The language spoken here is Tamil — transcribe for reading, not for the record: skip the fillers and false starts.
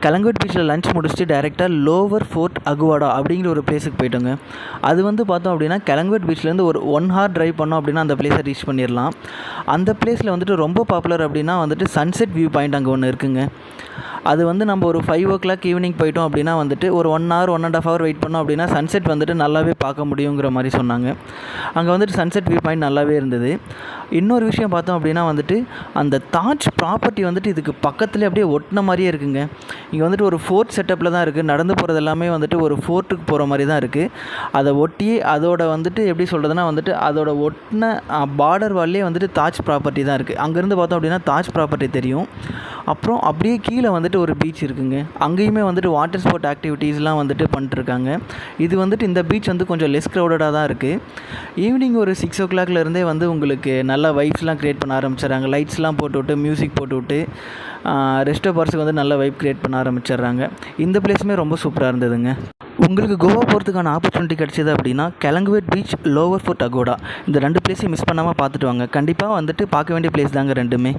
கலங்கோட் பீச்சில் லஞ்ச் முடிச்சுட்டு டேரெக்டாக லோவர் ஃபோர்ட் அகுவாடா அப்படிங்கிற ஒரு பிளேஸுக்கு போயிட்டோங்க. அது வந்து பார்த்தோம் அப்படின்னா கலங்கோட் பீச்லேருந்து ஒரு 1 hour ட்ரைவ் பண்ணோம் அப்படின்னா அந்த பிளேஸை ரீச் பண்ணிடலாம். அந்த பிளேஸில் வந்துட்டு ரொம்ப பாப்புலர் அப்படின்னா வந்துட்டு சன்செட் வியூ பாயிண்ட் அங்கே ஒன்று இருக்குங்க. அது வந்து நம்ம ஒரு 5 o'clock ஈவினிங் போயிட்டோம் அப்படின்னா வந்துட்டு ஒரு 1 hour 1.5 hour வெயிட் பண்ணோம் அப்படின்னா சன்செட் வந்துட்டு நல்லாவே பார்க்க முடியுங்கிற மாதிரி சொன்னாங்க. அங்கே வந்துட்டு சன்செட் வியூ பாயிண்ட் நல்லாவே இருந்தது. இன்னொரு விஷயம் பார்த்தோம் அப்படின்னா வந்துட்டு அந்த தாஜ் ப்ராப்பர்ட்டி வந்துட்டு இதுக்கு பக்கத்துலேயே அப்படியே ஒட்டின மாதிரியே இருக்குங்க. இங்கே வந்துட்டு ஒரு ஃபோர்ட் செட்டப்பில் தான் இருக்குது. நடந்து போகிறது எல்லாமே வந்துட்டு ஒரு ஃபோர்ட்டுக்கு போகிற மாதிரி தான் இருக்குது. அதை ஒட்டி அதோட வந்துட்டு எப்படி சொல்கிறதுனா வந்துட்டு அதோட ஒட்டின பார்டர் வால்லே வந்துட்டு தாஜ் ப்ராப்பர்ட்டி தான் இருக்குது. அங்கேருந்து பார்த்தோம் அப்படின்னா தாஜ் ப்ராப்பர்ட்டி தெரியும். அப்புறம் அப்படியே கீழே வந்துட்டு ஒரு பீச் இருக்குங்க. அங்கேயுமே வந்துட்டு வாட்டர் ஸ்போர்ட் ஆக்டிவிட்டீஸ்லாம் வந்துட்டு பண்ணிட்டுருக்காங்க. இது வந்துட்டு இந்த பீச் வந்து கொஞ்சம் லெஸ் க்ரௌடடாக தான் இருக்குது. ஈவினிங் ஒரு 6 o'clockலேருந்தே வந்து உங்களுக்கு நல்ல வைப்ஸ்லாம் க்ரியேட் பண்ண ஆரம்பிச்சிடுறாங்க. லைட்ஸ்லாம் போட்டுவிட்டு மியூசிக் போட்டுவிட்டு ரெஸ்ட் பார்ஸுக்கு வந்து நல்ல வைப் க்ரியேட் பண்ண ஆரம்பிச்சிடுறாங்க. இந்த பிளேஸுமே ரொம்ப சூப்பராக இருந்ததுங்க. உங்களுக்கு கோவா போகிறதுக்கான ஆப்பர்ச்சுனிட்டி கிடச்சிது அப்படின்னா கலங்கவேட் பீச், லோவர் ஃபோர்ட் அகோடா இந்த 2 பிளேஸையும் மிஸ் பண்ணாமல் பார்த்துட்டு வாங்க. கண்டிப்பாக வந்துட்டு பார்க்க வேண்டிய பிளேஸ் தாங்க ரெண்டுமே.